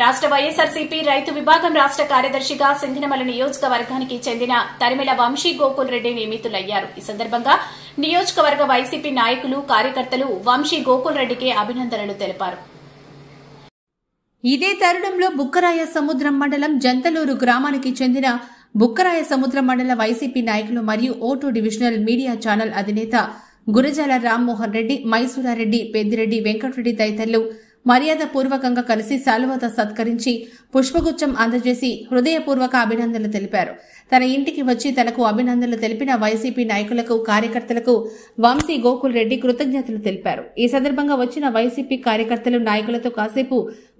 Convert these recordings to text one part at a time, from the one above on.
రాష్ట్ర వైఎస్ఆర్సీపీ రైతు విభాగం రాష్ట్ర కార్యదర్శిగా సింధినమల నియోజకవర్గానికి చెందిన తరిమెల వంశీ గోకుల్ రెడ్డి నియమితులయ్యారు. ఈ సందర్భంగా నియోజకవర్గ వైసీపీ నాయకులు, కార్యకర్తలు వంశీ గోకుల్ రెడ్డికి అభినందనలు తెలిపారు. ఇదే తరుణంలో బుక్కరాయ సముద్రం మండలం జంతలూరు గ్రామానికి చెందిన బుక్కరాయ సముద్రం మండల వైసీపీ నాయకులు మరియు ఓటు డివిజనల్ మీడియా ఛానల్ అధినేత గురజాల రామ్మోహన్ రెడ్డి, మైసూరారెడ్డి, పెద్దిరెడ్డి, వెంకటరెడ్డి తదితరులు మర్యాదపూర్వకంగా కలిసి శాలువాతో సత్కరించి పుష్పగుచ్చం అందజేసి హృదయపూర్వక అభినందనలు తెలిపారు. తన ఇంటికి వచ్చి తనకు అభినందనలు తెలిపిన వైసీపీ నాయకులకు, కార్యకర్తలకు వంశీ గోకుల్ రెడ్డి కృతజ్ఞతలు తెలిపారు. ఈ సందర్భంగా వచ్చిన వైసీపీ కార్యకర్తలు, నాయకులతో కాసేపు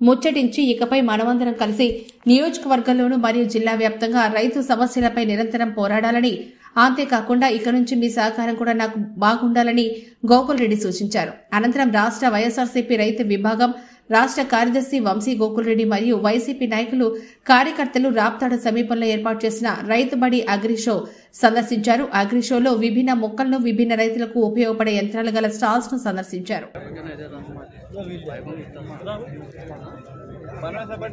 ముచ్చటించి ఇకపై మనమందరం కలిసి నియోజకవర్గంలోనూ మరియు జిల్లా వ్యాప్తంగా రైతు సమస్యలపై నిరంతరం పోరాడాలని, అంతేకాకుండా ఇక నుంచి మీ సహకారం కూడా నాకు బాగుండాలని గోకుల్ రెడ్డి సూచించారు. అనంతరం రాష్ట్ర వైఎస్ఆర్సీపీ రైతు విభాగం రాష్ట్ర కార్యదర్శి వంశీ గోకుల్ రెడ్డి మరియు వైసీపీ నాయకులు, కార్యకర్తలు రాప్తాడు సమీపంలో ఏర్పాటు చేసిన రైతు బడి అగ్రి షో సందర్శించారు. అగ్రి షోలో విభిన్న మొక్కలను, విభిన్న రైతులకు ఉపయోగపడే యంత్రాలు గల స్టాల్స్ ను సందర్శించారు.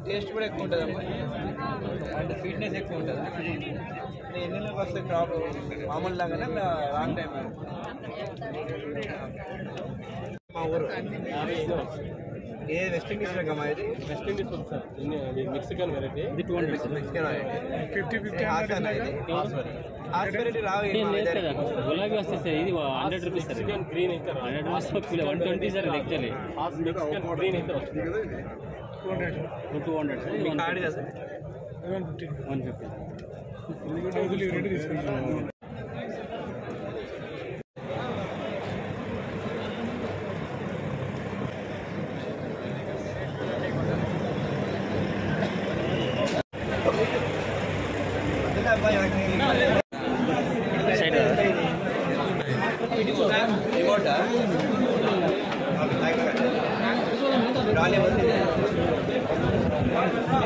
టేస్ట్ కూడా ఎక్కువ ఉంటుంది అండ్ ఫిట్నెస్ ఎక్కువ ఉంటుంది. ఎన్నెలకు వస్తే క్రాప్ మామూలు లాగానే లాంగ్ టైం. మా ఊరు ఏ వెస్ట్ ఇండీస్ రకమా? ఇది West Indies sir, Mexican variety. ఇది 200 మెక్సికన్ వెరైటీ. 50-50 హాఫ్ వెరైటీ రావు. గులాబీ వస్తే సార్ ఇది 100 రూపీస్ సార్. గ్రీన్ అయితే 120 సార్. యాక్చువల్లీ మెక్సికన్ గ్రీన్ అయితే వస్తుంది 200 సార్. ఇది కార్డ్ సార్ 150.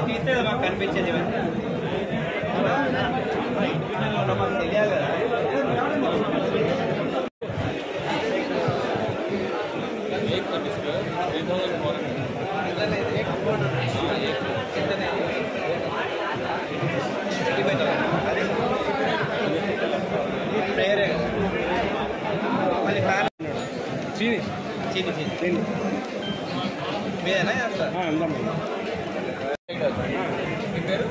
తీస్తే మాకు కనిపించేది మాకు తెలియాలి కదా. చీని చీని చీని మీదేనా అంతా? మీ పేరు?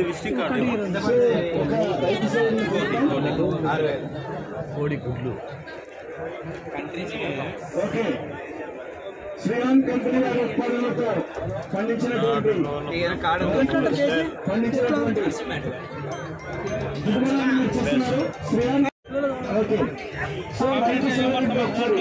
విజిటింగ్ కార్డు కోడి గుడ్లు శ్రీరామ్ కంపెనీ వారి ఉత్పాదనలతో పండించినటువంటి శ్రీరామ్. ఓకే, సో రైతు సేవలకు వచ్చారు.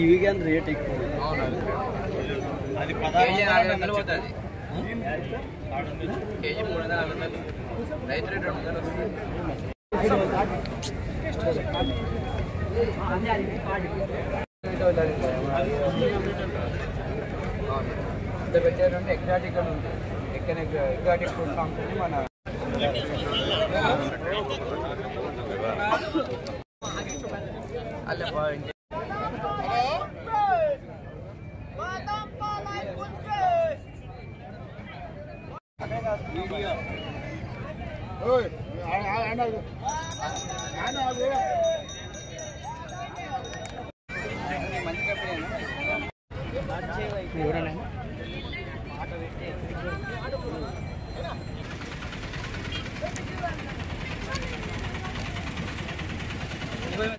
ఇవి కానీ రేట్ ఎక్కువ. అది 1600 పోతుంది. కేజీ 300 రైతు రేట్ 200 వస్తుంది. అంత పెట్టారంటే ఎగ్జాటిక్ అని ఉంటుంది. ఎగ్జాటిక్ ఫుడ్ ఉంటుంది. మన అల్లే పాయింట్ మంచి కంపెనీ.